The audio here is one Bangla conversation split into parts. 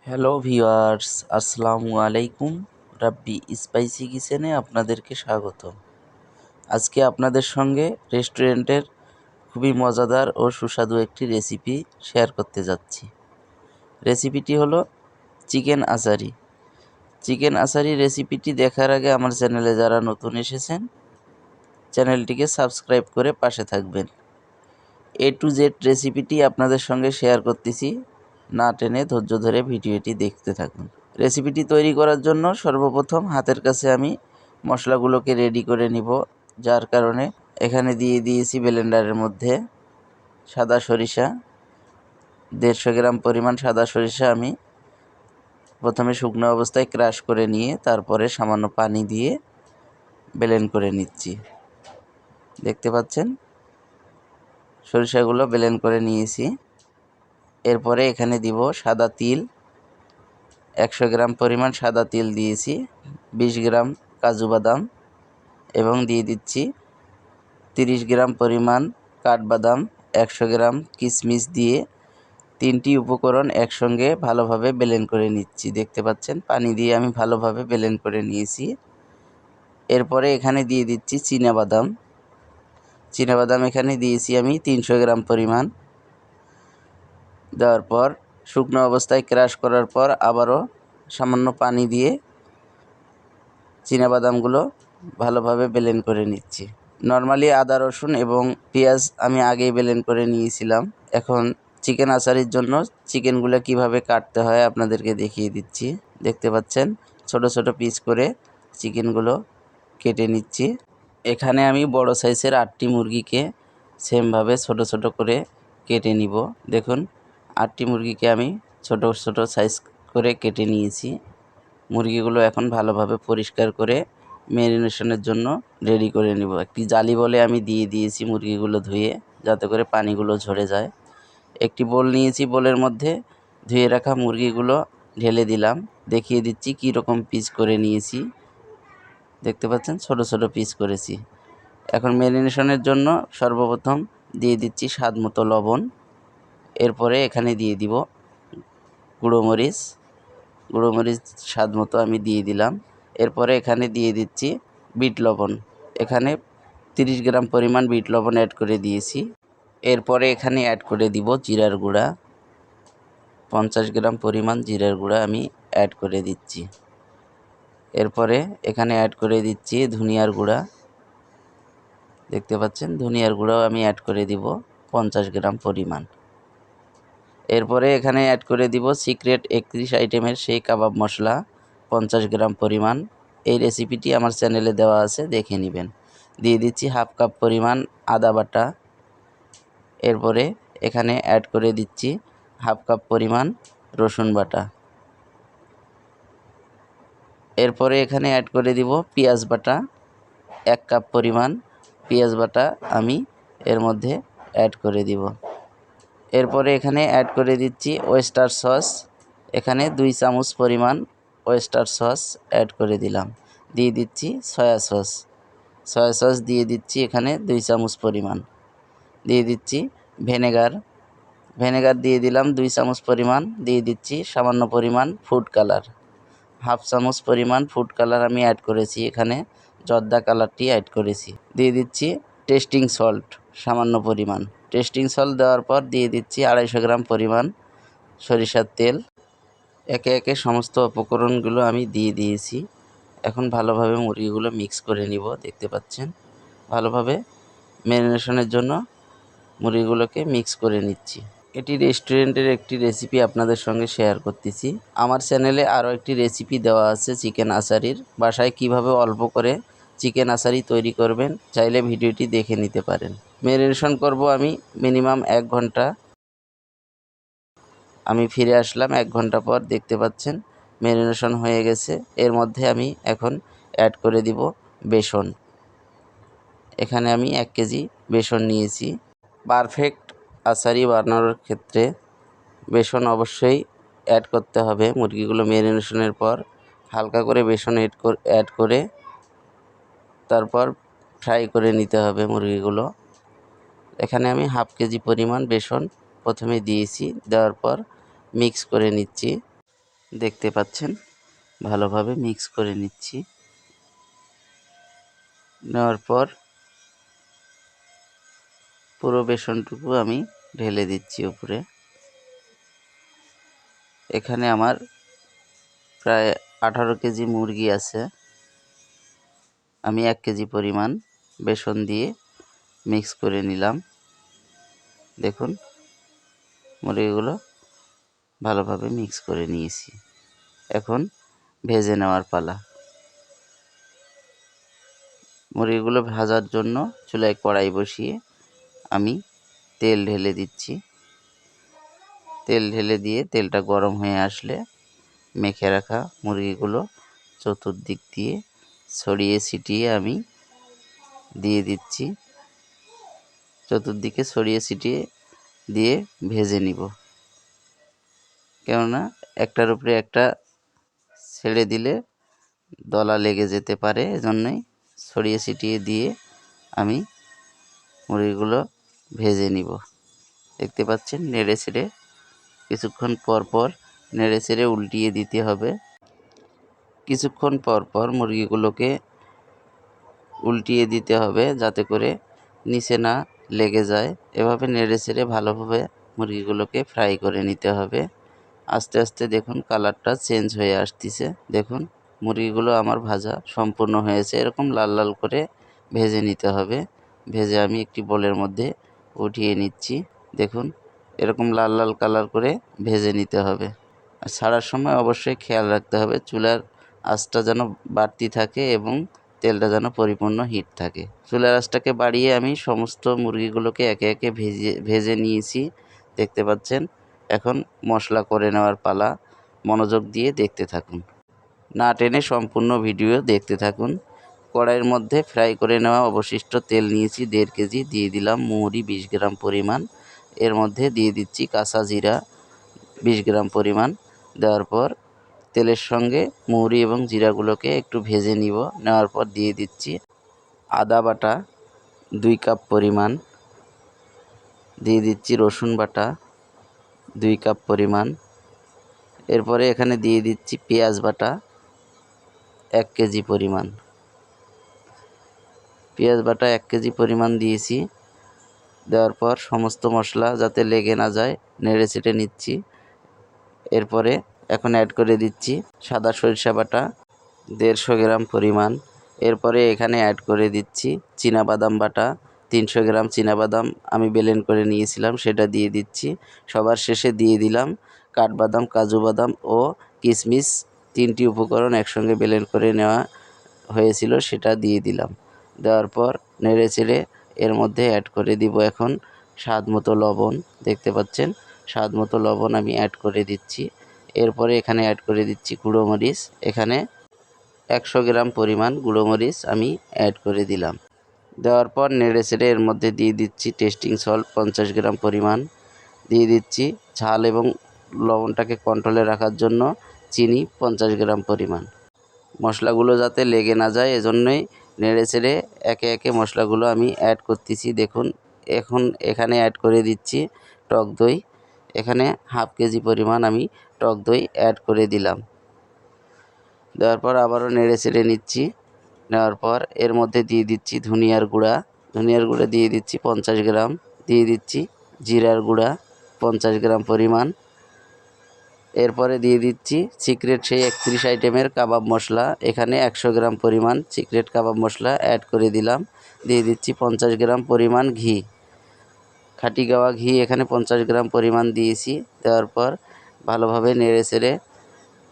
হ্যালো ভিউয়ার্স, আসসালামু আলাইকুম। রাব্বি স্পাইসি কিচেনে আপনাদেরকে স্বাগত। আজকে আপনাদের সঙ্গে রেস্টুরেন্টের খুবই মজাদার ও সুস্বাদু একটি রেসিপি শেয়ার করতে যাচ্ছি। রেসিপিটি হলো চিকেন আচারি। চিকেন আচারি রেসিপিটি দেখার আগে আমার চ্যানেলে যারা নতুন এসেছেন চ্যানেলটিকে সাবস্ক্রাইব করে পাশে থাকবেন। A to Z রেসিপিটি আপনাদের সঙ্গে শেয়ার করতেছি, না টেনে ধৈর্য ধরে ভিডিওটি দেখতে থাকুন। রেসিপিটি তৈরি করার জন্য সর্বপ্রথম হাতের কাছে আমি মশলাগুলোকে রেডি করে নিব, যার কারণে এখানে দিয়ে দিয়েছি ব্লেন্ডারের মধ্যে সাদা সরিষা 150 গ্রাম পরিমাণ সাদা সরিষা আমি প্রথমে শুকনো অবস্থায় ক্রাশ করে নিয়ে তারপরে সামান্য পানি দিয়ে ব্লেন্ড করে নিচ্ছি। দেখতে পাচ্ছেন সরিষাগুলো ব্লেন্ড করে নিয়েছি। এরপরে এখানে দিব সাদা তিল, 100 গ্রাম পরিমাণ সাদা তিল দিয়েছি, 20 গ্রাম কাজু বাদাম এবং দিয়ে দিচ্ছি 30 গ্রাম পরিমাণ কাঠবাদাম, 100 গ্রাম কিশমিশ দিয়ে 3টি উপকরণ একসঙ্গে ভালোভাবে ব্লেন্ড করে নিচ্ছি। দেখতে পাচ্ছেন পানি দিয়ে আমি ভালোভাবে ব্লেন্ড করে নিয়েছি। এরপরে এখানে দিয়ে দিচ্ছি চীনাবাদাম। চীনাবাদাম এখানে দিয়েছি আমি 300 গ্রাম পরিমাণ। দেওয়ার পর শুকনো অবস্থায় ক্রাশ করার পর আবারও সামান্য পানি দিয়ে চীনাবাদামগুলো ভালোভাবে ব্লেন্ড করে নিচ্ছি। নর্মালি আদা রসুন এবং পেঁয়াজ আমি আগেই ব্লেন্ড করে নিয়েছিলাম। এখন চিকেন আচারির জন্য চিকেনগুলো কিভাবে কাটতে হয় আপনাদেরকে দেখিয়ে দিচ্ছি। দেখতে পাচ্ছেন ছোট ছোট পিস করে চিকেনগুলো কেটে নিচ্ছি। এখানে আমি বড় সাইজের 8টি মুরগিকে সেমভাবে ছোট ছোট করে কেটে নিব। দেখুন 8টি মুরগিকে আমি ছোট ছোট সাইজ করে কেটে নিয়েছি। মুরগিগুলো এখন ভালোভাবে পরিষ্কার করে ম্যারিনেশনের জন্য রেডি করে নেব। একটি জালি বলে আমি দিয়ে দিয়েছি মুরগিগুলো ধুয়ে, যাতে করে পানিগুলো ঝরে যায়। একটি বোল নিয়েছি, বোলের মধ্যে ধুয়ে রাখা মুরগিগুলো ঢেলে দিলাম। দেখিয়ে দিচ্ছি কী রকম পিস করে নিয়েছি। দেখতে পাচ্ছেন ছোট ছোট পিস করেছি। এখন ম্যারিনেশনের জন্য সর্বপ্রথম দিয়ে দিচ্ছি স্বাদ মতো লবণ। এরপরে এখানে দিয়ে দিব গুঁড়োমরিচ স্বাদ মতো আমি দিয়ে দিলাম। এরপরে এখানে দিয়ে দিচ্ছি বিট লবণ। এখানে 30 গ্রাম পরিমাণ বিট লবণ অ্যাড করে দিয়েছি। এরপরে এখানে অ্যাড করে দিব জিরার গুঁড়া, 50 গ্রাম পরিমাণ জিরার গুঁড়া আমি অ্যাড করে দিচ্ছি। এরপরে এখানে অ্যাড করে দিচ্ছি ধনিয়ার গুঁড়া। দেখতে পাচ্ছেন ধনিয়ার গুঁড়াও আমি অ্যাড করে দিব 50 গ্রাম পরিমাণ। এরপরে এখানে অ্যাড করে দিব সিক্রেট 31 আইটেমের সেই কাবাব মশলা 50 গ্রাম পরিমাণ। এই রেসিপিটি আমার চ্যানেলে দেওয়া আছে, দেখে নেবেন। দিয়ে দিচ্ছি হাফ কাপ পরিমাণ আদা বাটা। এরপরে এখানে অ্যাড করে দিচ্ছি হাফ কাপ পরিমাণ রসুন বাটা। এরপরে এখানে অ্যাড করে দিব পেঁয়াজ বাটা, 1 কাপ পরিমাণ পেঁয়াজ বাটা আমি এর মধ্যে অ্যাড করে দিব। এরপরে এখানে অ্যাড করে দিচ্ছি ওয়েস্টার সস। এখানে 2 চামচ পরিমাণ ওয়েস্টার সস অ্যাড করে দিলাম। দিয়ে দিচ্ছি সয়া সস দিয়ে দিচ্ছি এখানে 2 চামচ পরিমাণ। দিয়ে দিচ্ছি ভিনেগার দিয়ে দিলাম 2 চামচ পরিমাণ। দিয়ে দিচ্ছি সামান্য পরিমাণ ফুড কালার, হাফ চামচ পরিমাণ ফুড কালার আমি অ্যাড করেছি। এখানে জর্দা কালারটি অ্যাড করেছি। দিয়ে দিচ্ছি টেস্টিং সল্ট সামান্য পরিমাণ। টেস্টিং সল্ট দেওয়ার পর দিয়ে দিচ্ছি 250 গ্রাম পরিমাণ সরিষার তেল। একে একে সমস্ত উপকরণগুলো আমি দিয়ে দিয়েছি। এখন ভালোভাবে মুরগিগুলো মিক্স করে নিব। দেখতে পাচ্ছেন ভালোভাবে ম্যারিনেশনের জন্য মুরগিগুলোকে মিক্স করে নিচ্ছি। এটি রেস্টুরেন্টের একটি রেসিপি আপনাদের সঙ্গে শেয়ার করতেছি। আমার চ্যানেলে আরও একটি রেসিপি দেওয়া আছে চিকেন আচারির। বাসায় কিভাবে অল্প করে চিকেন আচারি তৈরি করবেন চাইলে ভিডিওটি দেখে নিতে পারেন। ম্যারিনেশন করব আমি মিনিমাম 1 ঘন্টা। আমি ফিরে আসলাম 1 ঘন্টা পর। দেখতে পাচ্ছেন ম্যারিনেশন হয়ে গেছে। এর মধ্যে আমি এখন অ্যাড করে দিব বেসন। এখানে আমি 1 কেজি বেসন নিয়েছি। পারফেক্ট আচারি বানানোর ক্ষেত্রে বেসন অবশ্যই অ্যাড করতে হবে। মুরগিগুলো ম্যারিনেশনের পর হালকা করে বেসন অ্যাড করে তারপর ফ্রাই করে নিতে হবে মুরগিগুলো। এখানে আমি হাফ কেজি পরিমাণ বেসন প্রথমে দিয়েছি, দেওয়ার পর মিক্স করে নিচ্ছি। দেখতে পাচ্ছেন ভালোভাবে মিক্স করে নিচ্ছি। নেওয়ার পর পুরো বেসনটুকু আমি ঢেলে দিচ্ছি উপরে। এখানে আমার প্রায় 18 কেজি মুরগি আছে। আমি 1 কেজি পরিমাণ বেসন দিয়ে মিক্স করে নিলাম। দেখুন মুরগিগুলো ভালোভাবে মিক্স করে নিয়েছি। এখন ভেজে নেওয়ার পালা। মুরগিগুলো ভাজার জন্য চুলায় কড়াই বসিয়ে আমি তেল ঢেলে দিচ্ছি। তেল ঢেলে দিয়ে তেলটা গরম হয়ে আসলে মেখে রাখা মুরগিগুলো চতুর্দিক দিয়ে ছড়িয়ে ছিটিয়ে আমি দিয়ে দিচ্ছি। চতুর্দিকে ছড়িয়ে ছিটিয়ে দিয়ে ভেজে নিব। কেননা একটার উপরে একটা ছেড়ে দিলে দলা লেগে যেতে পারে, এজন্যই ছড়িয়ে ছিটিয়ে দিয়ে আমি মুরগিগুলো ভেজে নিব। দেখতে পাচ্ছেন নেড়ে ছেড়ে কিছুক্ষণ পর পর নেড়ে ছেড়ে উল্টিয়ে দিতে হবে। কিছুক্ষণ পর পর মুরগিগুলোকে উল্টিয়ে দিতে হবে যাতে করে নিচে না লেগে যায়। এভাবে নেড়ে ছেড়ে ভালোভাবে মুরগিগুলোকে ফ্রাই করে নিতে হবে। আস্তে আস্তে দেখুন কালারটা চেঞ্জ হয়ে আসতেছে। দেখুন মুরগিগুলো আমার ভাজা সম্পূর্ণ হয়েছে। এরকম লাল লাল করে ভেজে নিতে হবে। ভেজে আমি একটি বোলের মধ্যে উঠিয়ে নিচ্ছি। দেখুন এরকম লাল লাল কালার করে ভেজে নিতে হবে। আর ছাড়ার সময় অবশ্যই খেয়াল রাখতে হবে চুলার আঁচটা যেন বাড়তি থাকে এবং তেলটা যেন পরিপূর্ণ হিট থাকে। চুলার আঁচটাকে বাড়িয়ে আমি সমস্ত মুরগিগুলোকে একে একে ভেজে নিয়েছি। দেখতে পাচ্ছেন। এখন মশলা করে নেওয়ার পালা। মনোযোগ দিয়ে দেখতে থাকুন। না টেনে সম্পূর্ণ ভিডিও দেখতে থাকুন। কড়াইয়ের মধ্যে ফ্রাই করে নেওয়া অবশিষ্ট তেল নিয়েছি 1.5 কেজি। দিয়ে দিলাম মৌরি 20 গ্রাম পরিমাণ। এর মধ্যে দিয়ে দিচ্ছি কাঁচা জিরা 20 গ্রাম পরিমাণ। দেওয়ার পর তেলের সঙ্গে মৌরি এবং জিরাগুলোকে একটু ভেজে নিব। নেওয়ার পর দিয়ে দিচ্ছি আদা বাটা 2 কাপ পরিমাণ। দিয়ে দিচ্ছি রসুন বাটা 2 কাপ পরিমাণ। এরপরে এখানে দিয়ে দিচ্ছি পেঁয়াজ বাটা 1 কেজি পরিমাণ। পেঁয়াজ বাটা 1 কেজি পরিমাণ দিয়েছি। দেওয়ার পর সমস্ত মশলা যাতে লেগে না যায় নেড়ে চেড়ে নিচ্ছি। এরপরে এখন অ্যাড করে দিচ্ছি সাদা সরিষা বাটা 150 গ্রাম পরিমাণ। এরপরে এখানে অ্যাড করে দিচ্ছি চীনাবাদাম বাটা 300 গ্রাম। চীনাবাদাম আমি ব্লেন্ড করে নিয়েছিলাম, সেটা দিয়ে দিচ্ছি। সবার শেষে দিয়ে দিলাম কাঠবাদাম, কাজু বাদাম ও কিশমিশ। 3টি উপকরণ একসঙ্গে ব্লেন্ড করে নেওয়া হয়েছিল, সেটা দিয়ে দিলাম। দেওয়ার পর নেড়ে চেড়ে এর মধ্যে অ্যাড করে দিব এখন স্বাদ মতো লবণ। দেখতে পাচ্ছেন স্বাদ মতো লবণ আমি অ্যাড করে দিচ্ছি। এরপরে এখানে অ্যাড করে দিচ্ছি গুঁড়ো মরিচ। এখানে 100 গ্রাম পরিমাণ গুঁড়ো মরিচ আমি অ্যাড করে দিলাম। দেওয়ার পর নেড়ে চেড়ে এর মধ্যে দিয়ে দিচ্ছি টেস্টিং সল্ট 50 গ্রাম পরিমাণ। দিয়ে দিচ্ছি ঝাল এবং লবণটাকে কন্ট্রোলে রাখার জন্য চিনি 50 গ্রাম পরিমাণ। মশলাগুলো যাতে লেগে না যায় এজন্যই নেড়ে চেড়ে একে একে মশলাগুলো আমি অ্যাড করতেছি। দেখুন এখন এখানে অ্যাড করে দিচ্ছি টক দই। এখানে হাফ কেজি পরিমাণ আমি টক দই অ্যাড করে দিলাম। দেওয়ার পর আবারও নেড়ে চেড়ে নিচ্ছি। নেওয়ার পর এর মধ্যে দিয়ে দিচ্ছি ধনিয়ার গুঁড়া। ধনিয়ার গুঁড়া দিয়ে দিচ্ছি 50 গ্রাম। দিয়ে দিচ্ছি জিরার গুঁড়া 50 গ্রাম পরিমাণ। এরপরে দিয়ে দিচ্ছি সিক্রেট সেই 31 আইটেমের কাবাব মশলা। এখানে 100 গ্রাম পরিমাণ সিক্রেট কাবাব মশলা অ্যাড করে দিলাম। দিয়ে দিচ্ছি 50 গ্রাম পরিমাণ ঘি, খাঁটি গাওয়া ঘি এখানে 50 গ্রাম পরিমাণ দিয়েছি। দেওয়ার পর ভালোভাবে নেড়ে চেড়ে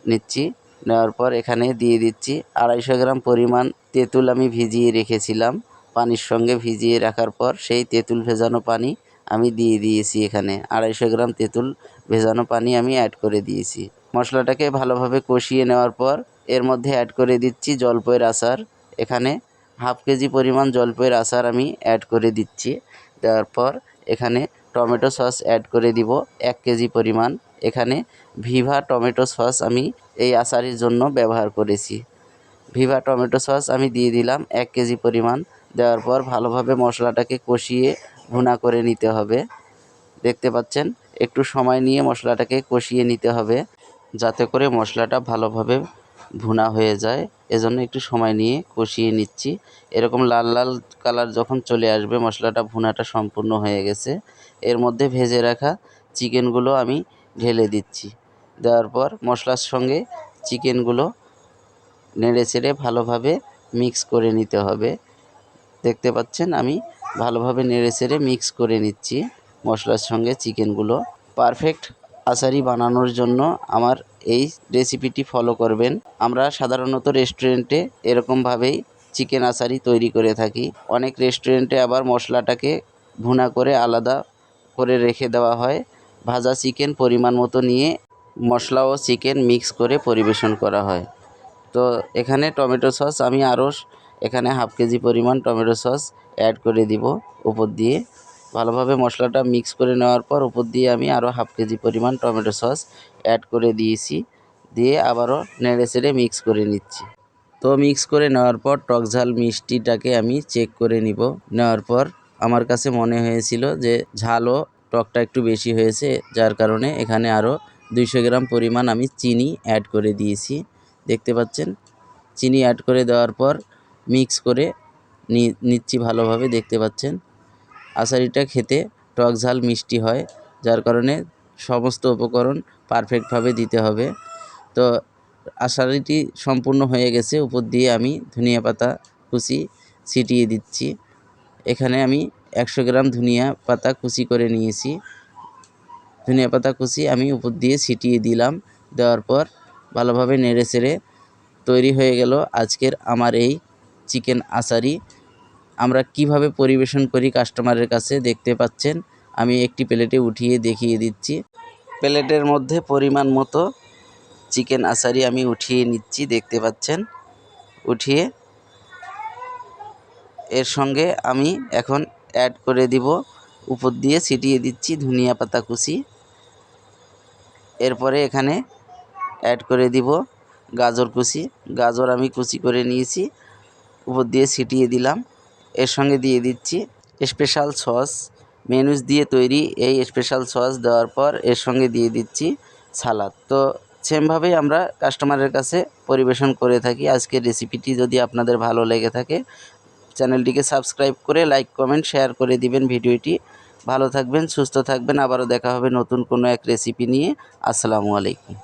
নিচ্ছি। নেওয়ার পর এখানে দিয়ে দিচ্ছি 250 গ্রাম পরিমাণ তেঁতুল আমি ভিজিয়ে রেখেছিলাম। পানির সঙ্গে ভিজিয়ে রাখার পর সেই তেঁতুল ভেজানো পানি আমি দিয়ে দিয়েছি। এখানে 250 গ্রাম তেঁতুল ভেজানো পানি আমি অ্যাড করে দিয়েছি। মশলাটাকে ভালোভাবে কষিয়ে নেওয়ার পর এর মধ্যে অ্যাড করে দিচ্ছি জলপাইয়ের আচার। এখানে হাফ কেজি পরিমাণ জলপাইয়ের আচার আমি অ্যাড করে দিচ্ছি। দেওয়ার পর এখানে টমেটো সস অ্যাড করে দিব 1 কেজি পরিমাণ। এখানে ভিভা টমেটো সস আমি এই আচারের জন্য ব্যবহার করেছি। ভিভা টমেটো সস আমি দিয়ে দিলাম 1 কেজি পরিমাণ। দেওয়ার পর ভালোভাবে মশলাটাকে কষিয়ে ভুনা করে নিতে হবে। দেখতে পাচ্ছেন একটু সময় নিয়ে মশলাটাকে কষিয়ে নিতে হবে। যাতে করে মশলাটা ভালোভাবে ভুনা হয়ে যায়। এজন্য একটু সময় নিয়ে কষিয়ে নিচ্ছি। এরকম লাল লাল কালার যখন চলে আসবে, মশলাটা ভুনাটা সম্পূর্ণ হয়ে গেছে। এর মধ্যে ভেজে রাখা চিকেনগুলো আমি ঢেলে দিচ্ছি। দেওয়ার পর মশলার সঙ্গে চিকেনগুলো নেড়েচেড়ে ভালোভাবে মিক্স করে নিতে হবে। দেখতে পাচ্ছেন আমি ভালোভাবে নেড়েচেড়ে মিক্স করে নিচ্ছি মশলার সঙ্গে চিকেনগুলো। পারফেক্ট আচারি বানানোর জন্য আমার এই রেসিপিটি ফলো করবেন। আমরা সাধারণত রেস্টুরেন্টে এরকমভাবেই চিকেন আচারি তৈরি করে থাকি। অনেক রেস্টুরেন্টে আবার মশলাটাকে ভুনা করে আলাদা করে রেখে দেওয়া হয়। ভাজা চিকেন পরিমাণ মতো নিয়ে মশলা ও চিকেন মিক্স করে পরিবেশন করা হয়। তো এখানে টমেটো সস আমি আরও এখানে হাফ কেজি পরিমাণ টমেটো সস অ্যাড করে দিব উপর দিয়ে। ভালোভাবে মশলাটা মিক্স করে নেওয়ার পর উপর দিয়ে আমি আরও হাফ কেজি পরিমাণ টমেটো সস অ্যাড করে দিয়েছি। দিয়ে আবারও নেড়েচেড়ে মিক্স করে নিচ্ছি। তো মিক্স করে নেওয়ার পর টক ঝাল মিষ্টিটাকে আমি চেক করে নিব। নেওয়ার পর আমার কাছে মনে হয়েছিল যে ঝালও টকটা একটু বেশি হয়েছে, যার কারণে এখানে আরও 200 গ্রাম পরিমাণ আমি চিনি অ্যাড করে দিয়েছি। দেখতে পাচ্ছেন চিনি অ্যাড করে দেওয়ার পর মিক্স করে নিচ্ছি ভালোভাবে। দেখতে পাচ্ছেন আচারিটা খেতে টক ঝাল মিষ্টি হয়, যার কারণে সমস্ত উপকরণ পারফেক্টভাবে দিতে হবে। তো আচারিটি সম্পূর্ণ হয়ে গেছে। উপর দিয়ে আমি ধনিয়া পাতা কুচি ছিটিয়ে দিচ্ছি। এখানে আমি 100 গ্রাম ধনিয়া পাতা কুচি করে নিয়েছি। ধনিয়া পাতা কুচি আমি উপর দিয়ে ছিটিয়ে দিলাম। দেওয়ার পর ভালোভাবে নেড়েচেড়ে তৈরি হয়ে গেল আজকের আমার এই চিকেন আচারি। আমরা কিভাবে পরিবেশন করি কাস্টমারের কাছে দেখতে পাচ্ছেন। আমি একটি প্লেটে উঠিয়ে দেখিয়ে দিচ্ছি। প্লেটের মধ্যে পরিমাণ মতো চিকেন আচারি আমি উঠিয়ে নিচ্ছি। দেখতে পাচ্ছেন উঠিয়ে এর সঙ্গে আমি এখন অ্যাড করে দিব, উপর দিয়ে ছিটিয়ে দিচ্ছি ধনিয়া পাতা কুচি। এরপরে এখানে অ্যাড করে দিব গাজর কুচি। গাজর আমি কুচি করে নিয়েছি, উপর দিয়ে ছিটিয়ে দিলাম। এর সঙ্গে দিয়ে দিচ্ছি স্পেশাল সস, মেয়োনিজ দিয়ে তৈরি এই স্পেশাল সস দেওয়ার পর এর সঙ্গে দিয়ে দিচ্ছি সালাদ। তো সেমভাবেই আমরা কাস্টমারের কাছে পরিবেশন করে থাকি। আজকের রেসিপিটি যদি আপনাদের ভালো লেগে থাকে চ্যানেলটিকে সাবস্ক্রাইব করে লাইক কমেন্ট শেয়ার করে দিবেন ভিডিওটি। ভালো থাকবেন, সুস্থ থাকবেন। আবারও দেখা হবে নতুন কোনো এক রেসিপি নিয়ে। আসসালামু আলাইকুম।